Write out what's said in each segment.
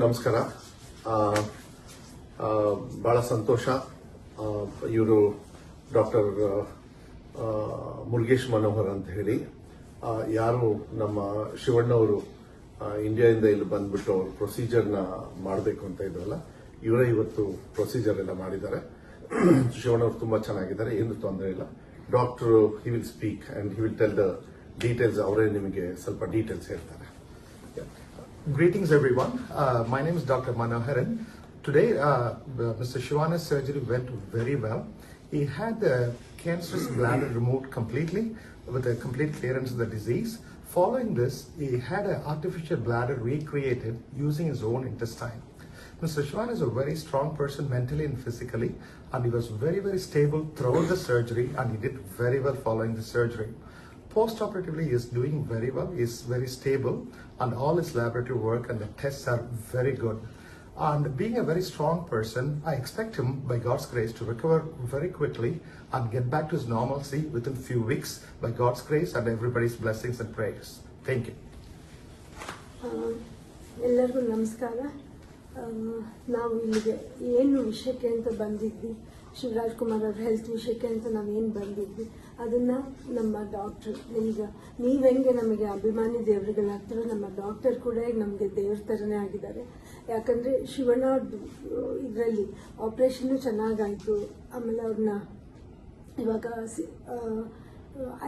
ನಮಸ್ಕಾರ. ಬಹಳ ಸಂತೋಷ. ಇವರು ಡಾಕ್ಟರ್ ಮುರುಗೇಶ್ ಮನೋಹರ್ ಅಂತ ಹೇಳಿ ಯಾರು ನಮ್ಮ ಶಿವಣ್ಣವರು ಇಂಡಿಯಾದಿಂದ ಇಲ್ಲಿ ಬಂದ್ಬಿಟ್ಟು ಅವರು ಪ್ರೊಸೀಜರ್ನ ಮಾಡಬೇಕು ಅಂತ ಇದ್ರಲ್ಲ, ಇವರೇ ಇವತ್ತು ಪ್ರೊಸೀಜರ್ ಎಲ್ಲ ಮಾಡಿದ್ದಾರೆ. ಶಿವಣ್ಣವರು ತುಂಬಾ ಚೆನ್ನಾಗಿದ್ದಾರೆ, ಏನು ತೊಂದರೆ ಇಲ್ಲ. Doctor he will speak and he will tell the details. ಅವರೇ ನಿಮಗೆ ಸ್ವಲ್ಪ ಡೀಟೇಲ್ಸ್ ಹೇಳ್ತಾರೆ. Greetings everyone. My name is Dr. Manoharan. Today, Mr. Shivana's surgery went very well. He had the cancerous bladder removed completely with a complete clearance of the disease. Following this, he had an artificial bladder recreated using his own intestine. Mr. Shivana is a very strong person mentally and physically, and he was very, very stable throughout the surgery, and he did very well following the surgery. Post-operatively, he is doing very well. He is very stable, and all his laboratory work and the tests are very good. And being a very strong person, I expect him, by God's grace, to recover very quickly and get back to his normalcy within few weeks, by God's grace and everybody's blessings and prayers. Thank you. ಎಲ್ಲರಿಗೂ ನಮಸ್ಕಾರ. ನಾವು ಇಲ್ಲಿಗೆ ಏನು ವಿಷಯಕ್ಕೆ ಅಂತ ಬಂದಿದ್ವಿ, ಶಿವರಾಜ್ ಕುಮಾರ್ ಅವ್ರ health ವಿಷಯಕ್ಕೆ ಅಂತ ನಾವೇನು ಬಂದಿದ್ವಿ, ಅದನ್ನ ನಮ್ಮ ಡಾಕ್ಟರ್, ಈಗ ನೀವೆಂಗೆ ನಮಗೆ ಅಭಿಮಾನಿ ದೇವರುಗಳಾಗ್ತಾರೋ, ನಮ್ಮ ಡಾಕ್ಟರ್ ಕೂಡ ನಮಗೆ ದೇವ್ರ ಥರನೇ ಆಗಿದ್ದಾರೆ. ಯಾಕಂದರೆ ಶಿವಣ್ಣ ಇದರಲ್ಲಿ ಆಪ್ರೇಷನ್ನು ಚೆನ್ನಾಗಾಯಿತು. ಆಮೇಲೆ ಅವ್ರನ್ನ ಇವಾಗ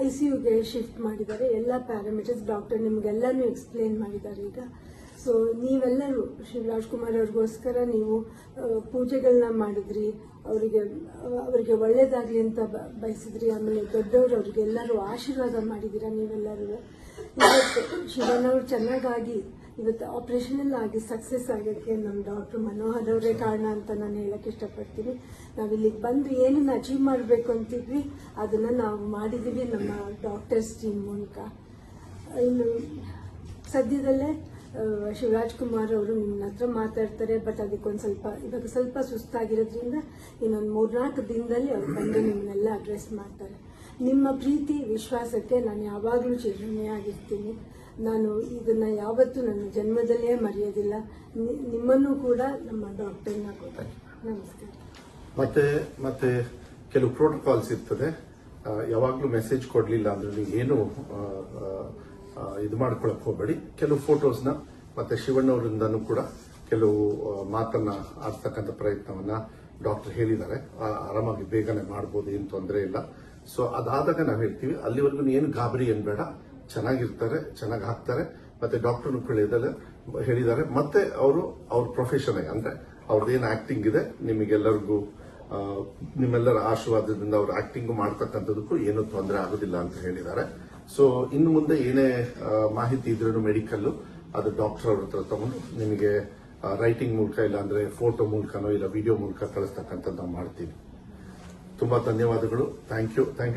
ICUಗೆ ಶಿಫ್ಟ್ ಮಾಡಿದ್ದಾರೆ. ಎಲ್ಲ ಪ್ಯಾರಾಮೀಟರ್ಸ್ ಡಾಕ್ಟರ್ ನಿಮಗೆಲ್ಲನೂ ಎಕ್ಸ್ಪ್ಲೇನ್ ಮಾಡಿದ್ದಾರೆ. ಈಗ ಸೊ ನೀವೆಲ್ಲರೂ ಶಿವರಾಜ್ ಕುಮಾರ್ ಅವ್ರಿಗೋಸ್ಕರ ನೀವು ಪೂಜೆಗಳನ್ನ ಮಾಡಿದ್ರಿ, ಅವರಿಗೆ ಒಳ್ಳೇದಾಗ್ಲಿ ಅಂತ ಬಯಸಿದ್ರಿ. ಆಮೇಲೆ ದೊಡ್ಡವರು ಅವ್ರಿಗೆಲ್ಲರೂ ಆಶೀರ್ವಾದ ಮಾಡಿದ್ದೀರಾ ನೀವೆಲ್ಲರೂ. ಇವತ್ತು ಶಿವಣ್ಣವ್ರು ಚೆನ್ನಾಗಾಗಿ ಇವತ್ತು ಆಪರೇಷನ್ ಎಲ್ಲ ಆಗಿ ಸಕ್ಸಸ್ ಆಗೋಕ್ಕೆ ನಮ್ಮ ಡಾಕ್ಟರ್ ಮನೋಹರ್ ಅವರೇ ಕಾರಣ ಅಂತ ನಾನು ಹೇಳಕ್ಕೆ ಇಷ್ಟಪಡ್ತೀನಿ. ನಾವಿಲ್ಲಿಗೆ ಬಂದು ಏನನ್ನ ಅಚೀವ್ ಮಾಡಬೇಕು ಅಂತಿದ್ವಿ ಅದನ್ನ ನಾವು ಮಾಡಿದ್ದೀವಿ ನಮ್ಮ ಡಾಕ್ಟರ್ಸ್ ಟೀಮ್ ಮೂಲಕ. ಇನ್ನು ಸದ್ಯದಲ್ಲೇ ಶಿವರಾಜ್ ಕುಮಾರ್ ಅವರು ನಿಮ್ಮ ಹತ್ರ ಮಾತಾಡ್ತಾರೆ. ಬಟ್ ಇವಾಗ ಸ್ವಲ್ಪ ಸುಸ್ತಾಗಿರೋದ್ರಿಂದ ಇನ್ನೊಂದು 3-4 ದಿನದಲ್ಲಿ ಅವ್ರು ಬಂದು ನಿಮ್ಮನ್ನೆಲ್ಲ ಅಡ್ರೆಸ್ ಮಾಡ್ತಾರೆ. ನಿಮ್ಮ ಪ್ರೀತಿ ವಿಶ್ವಾಸಕ್ಕೆ ನಾನು ಯಾವಾಗಲೂ ಚಿರಋಣಿಯಾಗಿರ್ತೀನಿ. ನಾನು ಇದನ್ನ ಯಾವತ್ತೂ ನನ್ನ ಜನ್ಮದಲ್ಲೇ ಮರೆಯೋದಿಲ್ಲ. ನಿಮ್ಮನ್ನು ಕೂಡ ನಮ್ಮ ಡಾಕ್ಟರ್ನ ಕೂಡ ನಮಸ್ಕಾರ. ಮತ್ತೆ ಕೆಲವು ಪ್ರೋಟೋಕಾಲ್ಸ್ ಇರ್ತದೆ. ಯಾವಾಗಲೂ ಮೆಸೇಜ್ ಕೊಡ್ಲಿಲ್ಲ ಅಂದ್ರೆ ನೀವು ಏನು ಇದು ಮಾಡ್ಕೊಳಕ್ ಹೋಗಬೇಡಿ. ಕೆಲವು ಫೋಟೋಸ್ನ ಮತ್ತೆ ಶಿವಣ್ಣವರಿಂದನೂ ಕೂಡ ಕೆಲವು ಮಾತನ್ನ ಆಡ್ತಕ್ಕಂಥ ಪ್ರಯತ್ನವನ್ನ ಡಾಕ್ಟರ್ ಹೇಳಿದ್ದಾರೆ. ಆರಾಮಾಗಿ ಬೇಗನೆ ಮಾಡಬಹುದು, ಏನು ತೊಂದರೆ ಇಲ್ಲ. ಸೊ ಅದಾದಾಗ ನಾವು ಹೇಳ್ತೀವಿ. ಅಲ್ಲಿವರೆಗೂ ಏನು ಗಾಬರಿ ಏನ್ ಬೇಡ, ಚೆನ್ನಾಗಿರ್ತಾರೆ, ಚೆನ್ನಾಗಿ ಹಾಕ್ತಾರೆ. ಮತ್ತೆ ಡಾಕ್ಟರ್ನು ಹೇಳಿದ್ದಾರೆ. ಮತ್ತೆ ಅವ್ರ ಪ್ರೊಫೆಷನ್ ಅಂದ್ರೆ ಅವ್ರದ್ದೇನು ಆಕ್ಟಿಂಗ್ ಇದೆ ನಿಮಗೆಲ್ಲರಿಗೂ ನಿಮ್ಮೆಲ್ಲರ ಆಶೀರ್ವಾದದಿಂದ ಅವ್ರ ಆಕ್ಟಿಂಗ್ ಮಾಡ್ತಕ್ಕಂಥದಕ್ಕೂ ಏನೂ ತೊಂದರೆ ಆಗೋದಿಲ್ಲ ಅಂತ ಹೇಳಿದ್ದಾರೆ. ಸೊ ಇನ್ನು ಮುಂದೆ ಏನೇ ಮಾಹಿತಿ ಇದ್ರೂ ಮೆಡಿಕಲ್ ಅದು ಡಾಕ್ಟರ್ ಅವ್ರ ಹತ್ರ ತಗೊಂಡು ನಿಮಗೆ ರೈಟಿಂಗ್ ಮೂಲಕ ಇಲ್ಲ ಅಂದ್ರೆ ಫೋಟೋ ಮೂಲಕನೋ ಇಲ್ಲ ವಿಡಿಯೋ ಮೂಲಕ ಕಳಿಸ್ತಕ್ಕಂಥದ್ದು ನಾವು ಮಾಡ್ತೀವಿ. ತುಂಬಾ ಧನ್ಯವಾದಗಳು. Thank you.